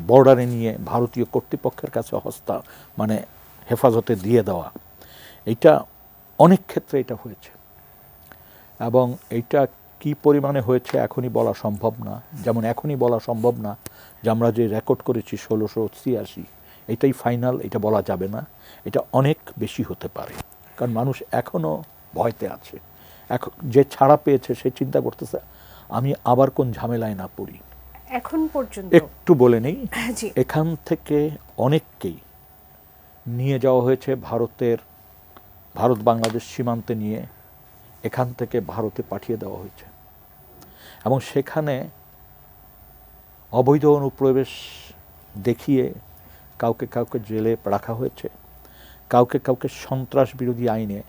S2: বর্ডারে নিয়ে ভারতীয় কর্তৃপক্ষের কাছে হেফাজতে দিয়ে দেওয়া, এটা অনেক ক্ষেত্রে এটা হয়েছে। এবং এইটা কি পরিমাণে হয়েছে এখনই বলা সম্ভব না। যেমন এখনই বলা সম্ভব না যে আমরা যে রেকর্ড করেছি 1686 এটাই ফাইনাল, এটা বলা যাবে না, এটা অনেক বেশি হতে পারে। কারণ মানুষ এখনও ভয়তে আছে। এখন যে ছাড়া পেয়েছে সে চিন্তা করতেছে আমি আবার কোন ঝামেলায় না পড়ি।
S1: এখন পর্যন্ত
S2: একটু বলে নেই, এখান থেকে অনেককেই নিয়ে যাওয়া হয়েছে ভারত বাংলাদেশ সীমান্তে নিয়ে এখান থেকে ভারতে পাঠিয়ে দেওয়া হয়েছে, এবং সেখানে অবৈধ অনুপ্রবেশ দেখিয়ে কাউকে কাউকে জেলে রাখা হয়েছে, কাউকে কাউকে সন্ত্রাস বিরোধী আইনে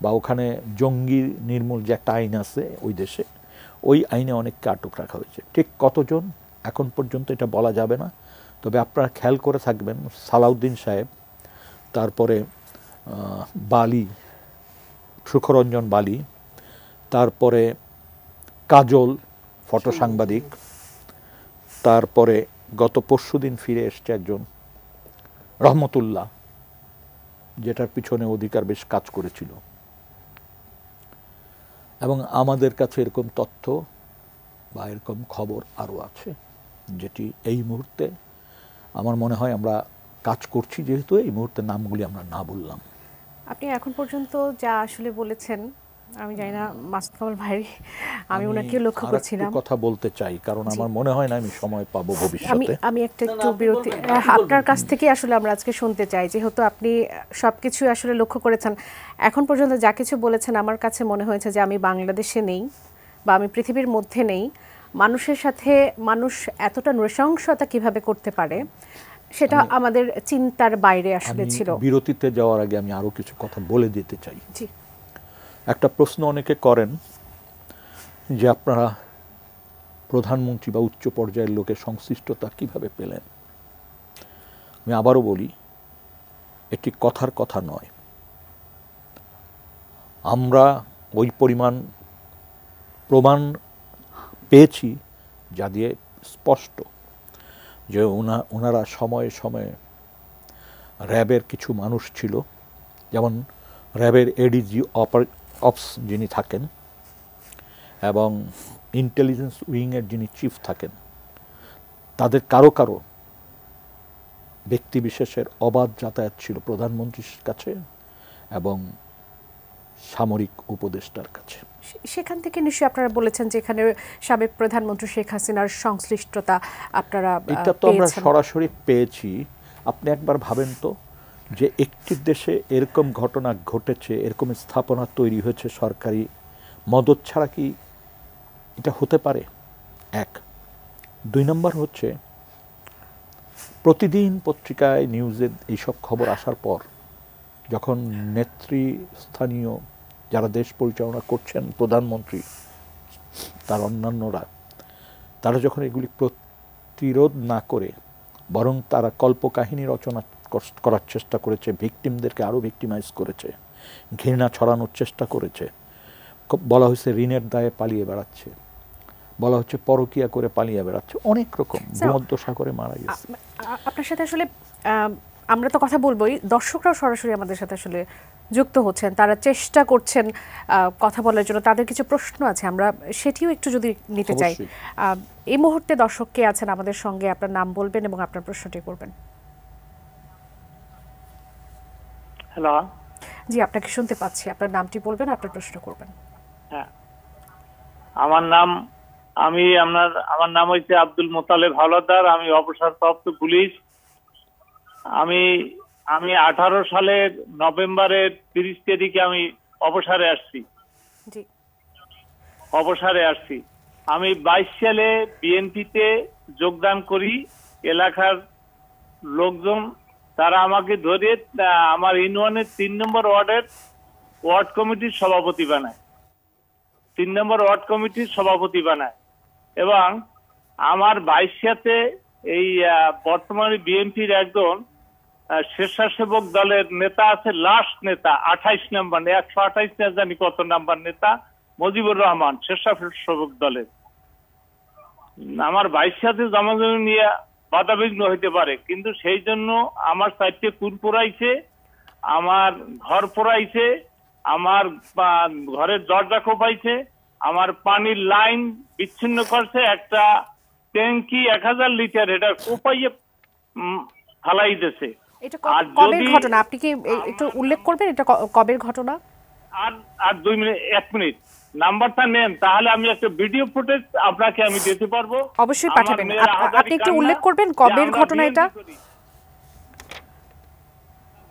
S2: বা ওখানে জঙ্গি নির্মূল যে একটা আইন আছে ওই দেশে, ওই আইনে অনেককে আটক রাখা হয়েছে। ঠিক কতজন এখন পর্যন্ত এটা বলা যাবে না, তবে আপনারা খেয়াল করে থাকবেন সালাউদ্দিন সাহেব, তারপরে বালি, সুখরঞ্জন বালি, তারপরে কাজল ফটো সাংবাদিক, তারপরে গত পরশুদিন ফিরে এসছে একজন রহমতুল্লাহ, যেটার পিছনে অধিকার বেশ কাজ করেছিল। এবং আমাদের কাছে এরকম তথ্য বা এরকম খবর আরও আছে, যেটি এই মুহূর্তে আমার মনে হয় আমরা কাজ করছি, যেহেতু এই মুহূর্তে নামগুলি আমরা না বললাম।
S1: আপনি এখন পর্যন্ত যা আসলে বলেছেন, আমি জানি না মাসুদ কামাল ভাই, আমি ওনাকে লক্ষ্য করছিলাম
S2: কথা বলতে চাই, কারণ আমার মনে হয় না আমি সময় পাবো ভবিষ্যতে।
S1: আমি একটু বিরতি আপনার কাছ থেকে আসলে আমরা আজকে শুনতে চাই, যেহেতু আপনি সবকিছু আসলে লক্ষ্য করেছেন। এখন পর্যন্ত যা কিছু বলেছেন আমার কাছে মনে হয়েছে যে আমি বাংলাদেশে নেই বা আমি পৃথিবীর মধ্যে নেই। মানুষের সাথে মানুষ এতটা নৃশংসতা কিভাবে করতে পারে সেটা আমাদের চিন্তার বাইরে আসলে ছিল।
S2: বিরতিতে যাওয়ার আগে আমি আরো কিছু কথা বলে দিতে চাই।
S1: জি।
S2: একটা প্রশ্ন অনেকে করেন যে আপনারা প্রধানমন্ত্রী বা উচ্চ পর্যায়ের লোকের সংশ্লিষ্টতা কিভাবে পেলেন। আমি আবারও বলি, এটি কথার কথা নয়। আমরা ওই পরিমাণ প্রমাণ পেয়েছি যা দিয়ে স্পষ্ট যে ওনারা সময়ে সময়ে র্যাবের কিছু মানুষ ছিল, যেমন র্যাবের এডিজি অপস যিনি থাকেন এবং ইন্টেলিজেন্স উইংয়ের যিনি চিফ থাকেন, তাদের কারো কারো ব্যক্তিবিশেষের অবাধ যাতায়াত ছিল প্রধানমন্ত্রীর কাছে এবং সামরিক উপদেষ্টার কাছে।
S1: সেখান থেকে নিশ্চয়ই আপনারা বলেছেন যে এখানে সাবেক প্রধানমন্ত্রী শেখ হাসিনার সংশ্লিষ্টতা আপনারা
S2: এটা তো আমরা সরাসরি পেয়েছি। আপনি একবার ভাবেন তো যে একটি দেশে এরকম ঘটনা ঘটেছে, এরকম স্থাপনা তৈরি হয়েছে সরকারি মদত ছাড়া, কি এটা হতে পারে? এক। দুই নম্বর হচ্ছে, প্রতিদিন পত্রিকায় নিউজে এইসব খবর আসার পর যখন নেতৃস্থানীয় যারা দেশ পরিচালনা করছেন, প্রধানমন্ত্রী তার অন্যান্যরা, তারা যখন এগুলি প্রতিরোধ না করে বরং তারা কল্পকাহিনী রচনা করার চেষ্টা করেছে, ভিকটিমদেরকে আরও ভিকটিমাইজ করেছে, ঘৃণা ছড়ানোর চেষ্টা করেছে, বলা হয়েছে ঋণের দায়ে পালিয়ে বেড়াচ্ছে, বলা হচ্ছে পরকীয়া করে পালিয়ে বেড়াচ্ছে, অনেক রকম, ভূমধ্যসাগরে মারা গেছে।
S1: আপনার সাথে আসলে আমরা তো কথা বলবোই, দর্শকরাও সরাসরি আমাদের সাথে আসলে যুক্ত হচ্ছেন, তারা চেষ্টা করছেন কথা বলার জন্য, তাদের কিছু প্রশ্ন আছে, আমরা সেটিও একটু যদি নিতে চাই। এই মুহূর্তে দর্শক কে আছেন আমাদের সঙ্গে, আপনার নাম বলবেন এবং আপনার প্রশ্নটি করবেন।
S4: হ্যালো।
S1: জি, আপনাকে শুনতে পাচ্ছি, আপনার নামটি বলবেন, আপনার প্রশ্ন করবেন।
S4: হ্যাঁ, আমার নাম হচ্ছে আব্দুল মোতালেব হাওলাদার। আমি অবসরপ্রাপ্ত পুলিশ। আমি 18 সালের নভেম্বরের 30 তারিখে আমি অবসরে আসছি। আমি 22 সালে বিএনপিতে যোগদান করি। এলাকার লোকজন তারা আমাকে ধরে আমার ইউনিয়নের 3 নম্বর ওয়ার্ড কমিটির সভাপতি বানায়। 3 নম্বর ওয়ার্ড কমিটির সভাপতি বানায় এবং আমার 22 সাথে এই বর্তমানে বিএনপির একজন স্বেচ্ছাসেবক দলের নেতা আছে, লাস্ট নেতা 28 নম্বর, 128 না জানি কত নাম্বার নেতা, মুজিবুর রহমান, স্বেচ্ছাসেবক দলের। আমার 22 সাথে জমাজমি নিয়ে বাধাবিঘ্ন হইতে পারে, কিন্তু সেই জন্য আমার 4টে কুল পোড়াইছে, আমার ঘর পোড়াইছে, আমার ঘরের দরজা কোপাইছে, আমার পানির লাইন বিচ্ছিন্ন করছে, একটা ট্যাঙ্কি 1000 লিটার এটা কোপাইয়ে ফালাই দিয়েছে।
S1: এটা কবের ঘটনা, আপনি কি একটু উল্লেখ করবেন এটা কবের ঘটনা?
S4: আর 2 মিনিট 1 মিনিট নাম্বারটা নেন, তাহলে আমি একটা ভিডিও ফুটেজ আপনাকে আমি দিতে পারবো।
S1: অবশ্যই পাঠাবেন। আপনি একটু উল্লেখ করবেন কবের ঘটনা এটা?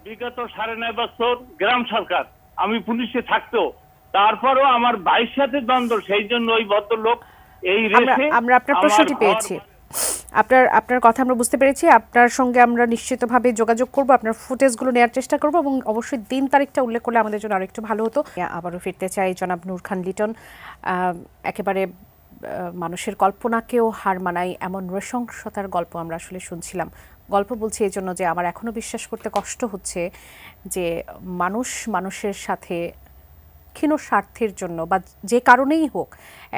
S4: বিগত 9.5 বছর গ্রাম সরকার আমি পুলিশে থাকতো, তারপরও আমার 22 সাথে দ্বন্দ্ব, সেই জন্য ওই ভদ্রলোক এই রেসে।
S1: আমরা আপনার প্রশ্নটি পেয়েছি, আপনার কথা আমরা বুঝতে পেরেছি। আপনার সঙ্গে আমরা নিশ্চিতভাবে যোগাযোগ করব, আপনার ফুটেজগুলো নেওয়ার চেষ্টা করব এবং অবশ্যই দিন তারিখটা উল্লেখ করলে আমাদের জন্য আরেকটু ভালো হতো। আবারও ফিরতে চাই জনাব নূর খান লিটন, একেবারে মানুষের কল্পনাকেও হার মানায় এমন নৃশংসতার গল্প আমরা আসলে শুনছিলাম। গল্প বলছি এই জন্য যে আমার এখনো বিশ্বাস করতে কষ্ট হচ্ছে যে মানুষ মানুষের সাথে ক্ষীণ স্বার্থের জন্য বা যে কারণেই হোক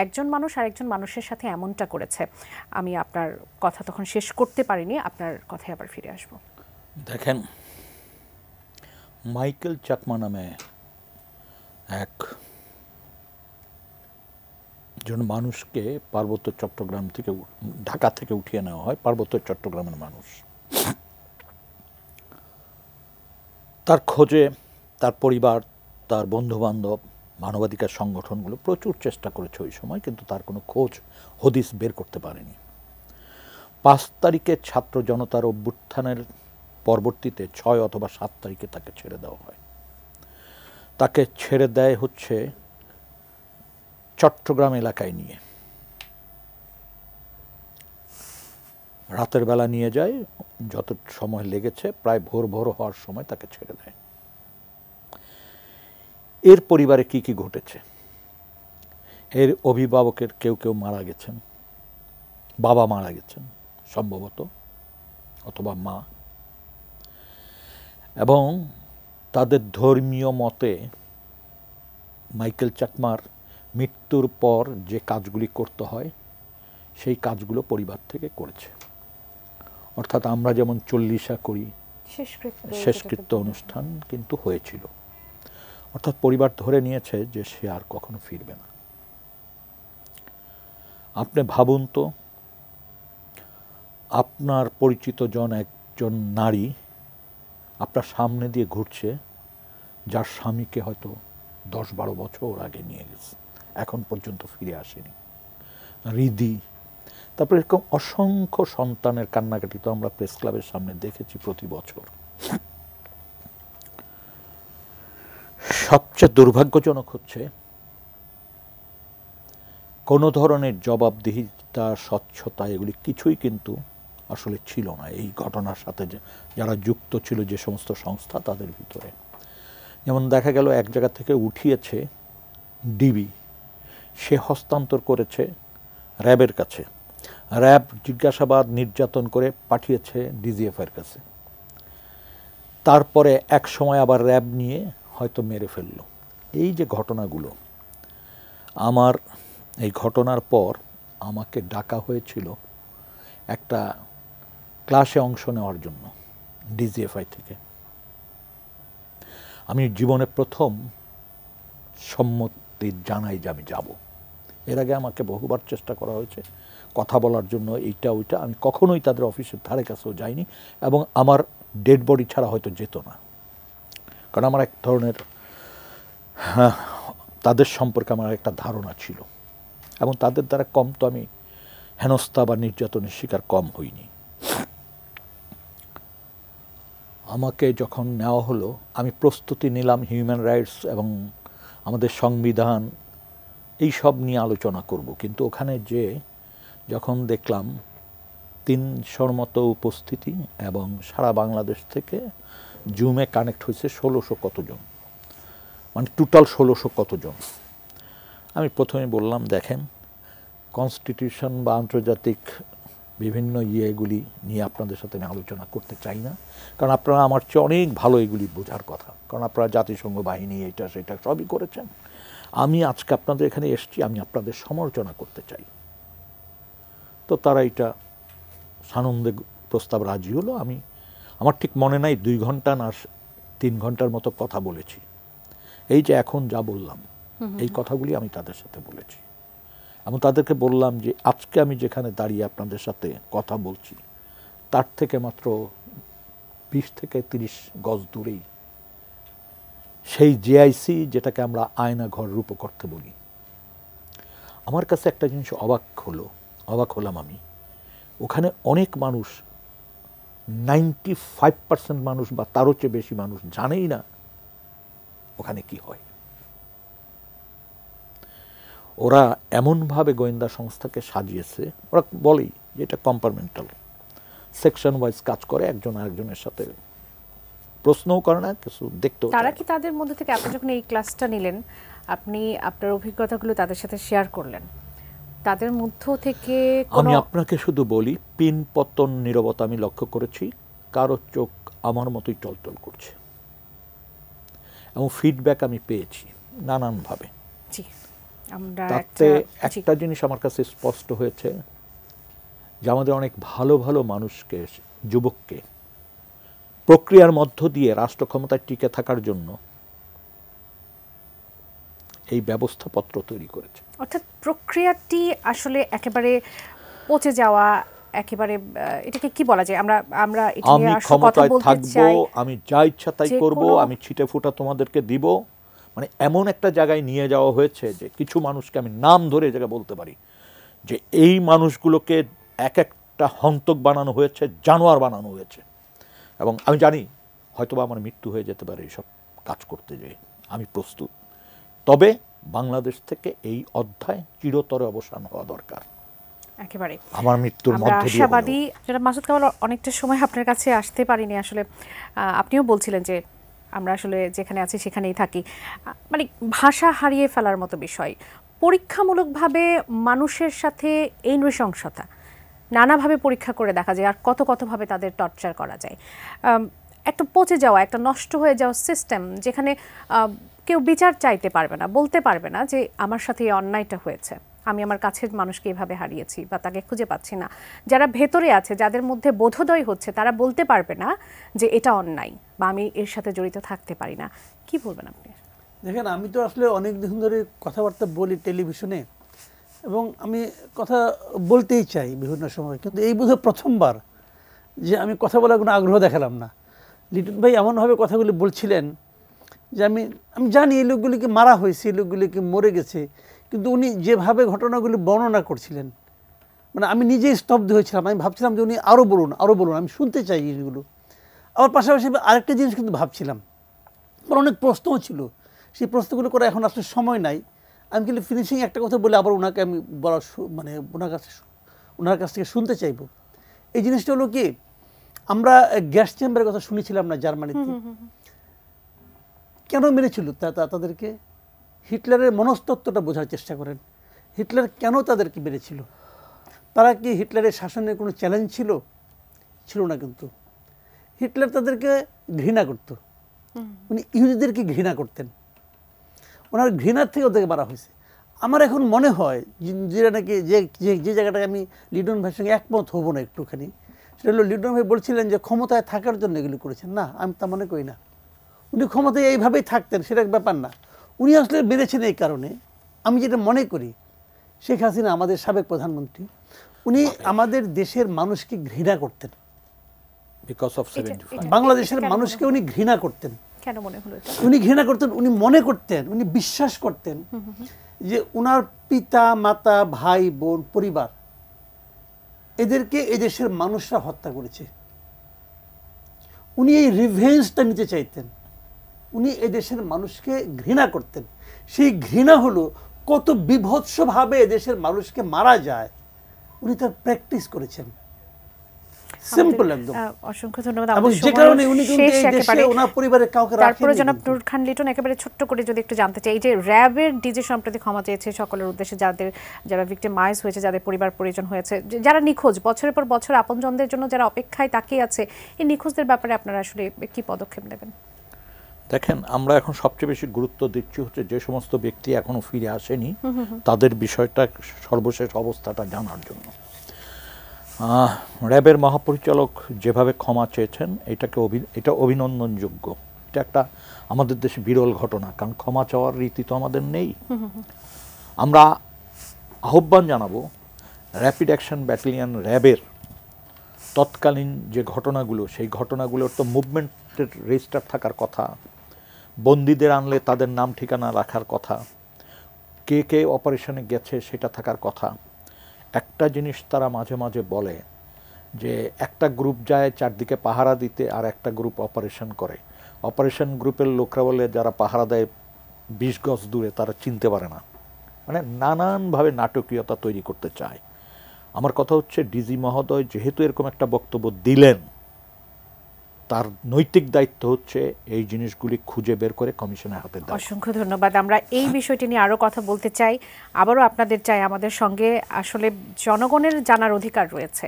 S1: একজন মানুষ আরেকজন মানুষের সাথে এমনটা করেছে। আমি আপনার কথা তখন শেষ করতে পারিনি, আপনার কথায় আবার ফিরে আসব।
S2: দেখেন, মাইকেল চাকমা নামে একজন মানুষকে পার্বত্য চট্টগ্রাম থেকে ঢাকা থেকে উঠিয়ে নেওয়া হয়, পার্বত্য চট্টগ্রামের মানুষ। তার খোঁজে তার পরিবার, তার বন্ধুবান্ধব, মানবাধিকার সংগঠনগুলো প্রচুর চেষ্টা করেছে ওই সময়, কিন্তু তার কোনো খোঁজ হদিস বের করতে পারেনি। 5 তারিখে ছাত্র জনতার অভ্যুত্থানের পরবর্তীতে 6 অথবা 7 তারিখে তাকে ছেড়ে দেওয়া হয়। তাকে ছেড়ে দেয় হচ্ছে চট্টগ্রাম এলাকায় নিয়ে, রাতের বেলা নিয়ে যায়, যত সময় লেগেছে প্রায় ভোর হওয়ার সময় তাকে ছেড়ে দেয়। এর পরিবারে কি কি ঘটেছে? এর অভিভাবকের কেউ কেউ মারা গেছেন, বাবা মারা গেছেন সম্ভবত, অথবা মা, এবং তাদের ধর্মীয় মতে মাইকেল চাকমার মৃত্যুর পর যে কাজগুলি করতে হয় সেই কাজগুলো পরিবার থেকে করেছে। অর্থাৎ আমরা যেমন চল্লিশা করি, শেষকৃত্য অনুষ্ঠান কিন্তু হয়েছিল। অর্থাৎ পরিবার ধরে নিয়েছে যে সে আর কখনো ফিরবে না। আপনি ভাবুন তো, আপনার পরিচিত একজন নারী আপনার সামনে দিয়ে ঘুরছে, যার স্বামীকে হয়তো 10-12 বছর আগে নিয়ে গেছে, এখন পর্যন্ত ফিরে আসেনি। হৃদি, তারপরে এরকম অসংখ্য সন্তানের কান্নাকাটি তো আমরা প্রেস ক্লাবের সামনে দেখেছি প্রতি বছর। সবচেয়ে দুর্ভাগ্যজনক হচ্ছে কোনো ধরনের জবাবদিহিতা, স্বচ্ছতা এগুলি কিছুই কিন্তু আসলে ছিল না এই ঘটনার সাথে। যারা যুক্ত ছিল যে সমস্ত সংস্থা, তাদের ভিতরে যেমন দেখা গেল এক জায়গা থেকে উঠিয়েছে ডিবি, সে হস্তান্তর করেছে র্যাবের কাছে, র্যাব জিজ্ঞাসাবাদ নির্যাতন করে পাঠিয়েছে ডিজিএফের কাছে, তারপরে এক সময় আবার র্যাব নিয়ে হয়তো মেরে ফেলল। এই যে ঘটনাগুলো, আমার এই ঘটনার পর আমাকে ডাকা হয়েছিল একটা ক্লাসে অংশ নেওয়ার জন্য ডিজিএফআই থেকে। আমি জীবনে প্রথম সম্মতি জানাই যে আমি যাব। এর আগে আমাকে বহুবার চেষ্টা করা হয়েছে কথা বলার জন্য, এইটা ওইটা, আমি কখনোই তাদের অফিসের ধারে কাছেও যাইনি, এবং আমার ডেড বডি ছাড়া হয়তো যেত না। কারণ আমার এক ধরনের তাদের সম্পর্কে আমার একটা ধারণা ছিল, এবং তাদের দ্বারা কম তো আমি হেনস্থা বা নির্যাতনের শিকার কম হইনি। আমাকে যখন নেওয়া হলো, আমি প্রস্তুতি নিলাম হিউম্যান রাইটস এবং আমাদের সংবিধান এই সব নিয়ে আলোচনা করব, কিন্তু ওখানে যে যখন দেখলাম 300 মতো উপস্থিতি এবং সারা বাংলাদেশ থেকে জুমে কানেক্ট হয়েছে 1600 কতজন, মানে টোটাল 1600 কতজন। আমি প্রথমে বললাম, দেখেন, কনস্টিটিউশন বা আন্তর্জাতিক বিভিন্ন ইয়েগুলি নিয়ে আপনাদের সাথে আমি আলোচনা করতে চাই না, কারণ আপনারা আমার চেয়ে অনেক ভালো এগুলি বোঝার কথা, কারণ আপনারা জাতিসংঘ বাহিনী এটা সেটা সবই করেছেন। আমি আজকে আপনাদের এখানে এসেছি, আমি আপনাদের সমালোচনা করতে চাই। তো তারা এটা সানন্দে প্রস্তাব রাজি হলো। আমার ঠিক মনে নাই 2 ঘন্টা না 3 ঘন্টার মতো কথা বলেছি। এই যে এখন যা বললাম, এই কথাগুলি আমি তাদের সাথে বলেছি, এবং তাদেরকে বললাম যে আজকে আমি যেখানে দাঁড়িয়ে আপনাদের সাথে কথা বলছি, তার থেকে মাত্র 20 থেকে 30 গজ দূরেই সেই জেআইসি, যেটাকে আমরা আয়না ঘর রূপকর্তে বলি। আমার কাছে একটা জিনিস অবাক হলাম আমি, ওখানে অনেক মানুষ, 95% মানুষ বা তারও চেয়ে বেশি মানুষ জানেই না ওখানে কি হয়। ওরা এমনভাবে গোয়েন্দা সংস্থাকে সাজিয়েছে, ওরা বলেই যে এটা কম্পার্টমেন্টাল, সেকশন ওয়াইজ কাজ করে, একজন আরেকজনের সাথে প্রশ্নও করে না, কিছু দেখতেও।
S1: তারা কি তাদের মধ্যে থেকে, আপনি যখন এই ক্লাসটা নিলেন, আপনি আপনার অভিজ্ঞতাগুলো তাদের সাথে শেয়ার করলেন, তাদের মধ্য থেকে
S2: আমি আপনাকে শুধু বলি, পিন পতন নীরবতা আমি লক্ষ্য করেছি, কারো চোখ আমার মতোই টলটল করছে এবং ফিডব্যাক আমি পেয়েছি নানানভাবে।
S1: জি, আমরা
S2: তাতে একটা জিনিস আমার কাছে স্পষ্ট হয়েছে যে আমাদের অনেক ভালো ভালো মানুষকে, যুবককে প্রক্রিয়ার মধ্য দিয়ে রাষ্ট্র ক্ষমতায় টিকে থাকার জন্য এই ব্যবস্থাপত্র তৈরি করেছে।
S1: অর্থাৎ প্রক্রিয়াটি আসলে একেবারে পচে যাওয়া, একেবারে এটাকে কি বলা যায়, আমরা এটা
S2: আমি
S1: নিয়ে আসলে কথা
S2: ক্ষমতায়
S1: বলতে
S2: থাকবো,
S1: চাই,
S2: আমি যা ইচ্ছা তাই করব, আমি ছিটে ফুটা তোমাদেরকে দিব, মানে এমন একটা জায়গায় নিয়ে যাওয়া হয়েছে যে কিছু মানুষকে আমি নাম ধরে এই জায়গায় বলতে পারি যে এই মানুষগুলোকে এক একটা হন্তক বানানো হয়েছে, জানোয়ার বানানো হয়েছে। এবং আমি জানি হয়তোবা আমার মৃত্যু হয়ে যেতে পারে এইসব কাজ করতে যেয়ে, আমি প্রস্তুত। তবে বাংলাদেশ থেকে এই অধ্যায় চিরতরে অবসান হওয়া দরকার
S1: একেবারে
S2: আমার মৃত্যুর
S1: আমরা
S2: মধ্যে দিয়ে।
S1: আশাবাদী। যারা মাসুদ কামাল, অনেকটা সময় আপনার কাছে আসতে পারিনি আসলে, আপনিও বলছিলেন যে আমরা আসলে যেখানে আছি সেখানেই থাকি, মানে ভাষা হারিয়ে ফেলার মতো বিষয়। পরীক্ষামূলকভাবে মানুষের সাথে এই নৃশংসতা নানাভাবে পরীক্ষা করে দেখা যায়, আর কতভাবে তাদের টর্চার করা যায়। একটা পচে যাওয়া, একটা নষ্ট হয়ে যাওয়া সিস্টেম, যেখানে কেউ বিচার চাইতে পারবে না, বলতে পারবে না যে আমার সাথে এই অন্যায়টা হয়েছে, আমি আমার কাছের মানুষকে এভাবে হারিয়েছি বা তাকে খুঁজে পাচ্ছি না। যারা ভেতরে আছে, যাদের মধ্যে বোধোদয় হচ্ছে, তারা বলতে পারবে না যে এটা অন্যায় বা আমি এর সাথে জড়িত থাকতে পারি না। কি বলবেন আপনি?
S3: দেখেন, আমি তো আসলে অনেক দিন ধরে কথাবার্তা বলি টেলিভিশনে, এবং আমি কথা বলতেই চাই বিভিন্ন সময়, কিন্তু এই বোধহয় প্রথমবার যে আমি কথা বলার কোনো আগ্রহ দেখালাম না। লিটন ভাই এমনভাবে কথাগুলি বলছিলেন যে আমি জানি এই লোকগুলিকে মারা হয়েছে, এই লোকগুলিকে মরে গেছে, কিন্তু উনি যেভাবে ঘটনাগুলি বর্ণনা করছিলেন, মানে আমি নিজেই স্তব্ধ হয়েছিলাম। আমি ভাবছিলাম যে উনি আরও বলুন, আমি শুনতে চাই জিনিসগুলো। আবার পাশাপাশি আরেকটা জিনিস কিন্তু ভাবছিলাম, আমার অনেক প্রশ্নও ছিল, সেই প্রশ্নগুলো করে এখন আসলে সময় নাই। আমি কিন্তু ফিনিশিং একটা কথা বলে আবার ওনাকে আমি বলার মানে ওনার কাছ থেকে শুনতে চাইব। এই জিনিসটা হলো কি, আমরা গ্যাস চেম্বারের কথা শুনেছিলাম না জার্মানিতে, কেন মেরেছিল তাদেরকে? হিটলারের মনস্তত্ত্বটা বোঝার চেষ্টা করেন। হিটলার কেন তাদেরকে মেরেছিল? তারা কি হিটলারের শাসনের কোনো চ্যালেঞ্জ ছিল? ছিল না। কিন্তু হিটলার তাদেরকে ঘৃণা করত, উনি ইহুদিদেরকে ঘৃণা করতেন, ওনার ঘৃণার থেকে ওদেরকে মারা হয়েছে। আমার এখন মনে হয় যেটা নাকি যে জায়গাটায় আমি লিটন ভাইয়ের সঙ্গে একমত হব না একটুখানি, সেটা হলো লিটন ভাই বলছিলেন যে ক্ষমতায় থাকার জন্য এগুলি করেছেন। না, আমি তা মনে করি না। উনি ক্ষমতায় এইভাবেই থাকতেন, সেটা ব্যাপার না। উনি আসলে বেড়েছেন এই কারণে, আমি যেটা মনে করি, শেখ হাসিনা আমাদের সাবেক প্রধানমন্ত্রী, উনি আমাদের দেশের মানুষকে ঘৃণা করতেন। বাংলাদেশের মানুষকে উনি ঘৃণা করতেন।
S1: কেন মনে হলো এটা?
S3: উনি ঘৃণা করতেন, উনি মনে করতেন, উনি বিশ্বাস করতেন যে উনার পিতা মাতা ভাই বোন পরিবার এদেরকে এদেশের মানুষরা হত্যা করেছে। উনি এই রিভেঞ্জটা নিতে চাইতেন। উনি এদেশের মানুষকে ঘৃণা করতেন। সেই ঘৃণা হলো কত বিভৎসভাবে এদেশের মানুষকে মারা যায়, উনি তার প্র্যাকটিস করেছেন। সিম্পল একদম।
S1: অসংখ্য ধন্যবাদ।
S3: এবং যে কারণে উনি কিন্তু এই দেশে ওনার পরিবারের কাউকে রাখেননি।
S1: তারপরে জনাব নূর খান লিটন, একেবারে ছোট্ট করে যদি একটু জানতে চাই, এই যে র্যাবের ডিজি সম্প্রতি ক্ষমা চেয়েছে সকলের উদ্দেশ্যে, যারা ভিকটিমাইজ হয়েছে, যাদের পরিবার পরিজন হয়েছে, যারা নিখোঁজ, বছরের পর বছর আপনজনদের জন্য যারা অপেক্ষায় তাকিয়ে আছে, এই নিখোঁজদের ব্যাপারে আপনারা আসলে কি পদক্ষেপ নেবেন?
S2: দেখেন, আমরা এখন সবচেয়ে বেশি গুরুত্ব দিচ্ছি হচ্ছে যে সমস্ত ব্যক্তি এখনো ফিরে আসেনি তাদের বিষয়টা, সর্বশেষ অবস্থাটা জানার জন্য। র্যাবের মহাপরিচালক যেভাবে ক্ষমা চেয়েছেন, এটা অভিনন্দনযোগ্য। এটা একটা আমাদের দেশে বিরল ঘটনা, কারণ ক্ষমা চাওয়ার রীতি তো আমাদের নেই। আমরা আহ্বান জানাবো র্যাপিড অ্যাকশন ব্যাটালিয়ন র্যাবের তৎকালীন যে ঘটনাগুলো, সেই ঘটনাগুলোর তো মুভমেন্টের রেজিস্টার থাকার কথা, বন্দীদের আনলে তাদের নাম ঠিকানা রাখার কথা, কে কে অপারেশনে গেছে সেটা থাকার কথা। একটা জিনিস তারা মাঝে মাঝে বলে যে একটা গ্রুপ যায় চারদিকে পাহারা দিতে, আর একটা গ্রুপ অপারেশন করে। অপারেশন গ্রুপের লোকরা বলে যারা পাহারা দেয় 20 গজ দূরে, তারা চিনতে পারে না। মানে নানানভাবে নাটকীয়তা তৈরি করতে চায়। আমার কথা হচ্ছে, ডিজি মহোদয় যেহেতু এরকম একটা বক্তব্য দিলেন, তার নৈতিক দায়িত্ব হচ্ছে এই জিনিসগুলি খুঁজে বের করে কমিশনের হাতে দেওয়া।
S1: অসংখ্য ধন্যবাদ। আমরা এই বিষয়টি নিয়ে আরও কথা বলতে চাই, আবারও আপনাদের চাই আমাদের সঙ্গে। আসলে জনগণের জানার অধিকার রয়েছে,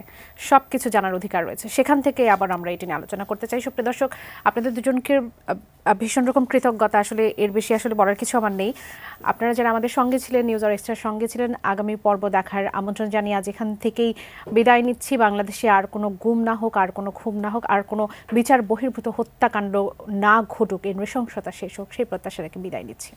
S1: সব কিছু জানার অধিকার রয়েছে, সেখান থেকে আবার আমরা এটি নিয়ে আলোচনা করতে চাই। সুপ্রিয় দর্শক, আপনাদের দুজনকে ভীষণ রকম কৃতজ্ঞতা, আসলে এর বেশি আসলে বলার কিছু আমার নেই। আপনারা যারা আমাদের সঙ্গে ছিলেন, নিউজ আওয়ার এক্সট্রার সঙ্গে ছিলেন, আগামী পর্ব দেখার আমন্ত্রণ জানিয়ে আজ এখান থেকেই বিদায় নিচ্ছি। বাংলাদেশে আর কোনো গুম না হোক, আর কোনো খুন না হোক, আর কোনো বিচার বহির্ভূত হত্যাকাণ্ড না ঘটুক, এই নৃশংসতা শেষ হোক, সেই প্রত্যাশা রেখে বিদায় নিচ্ছি।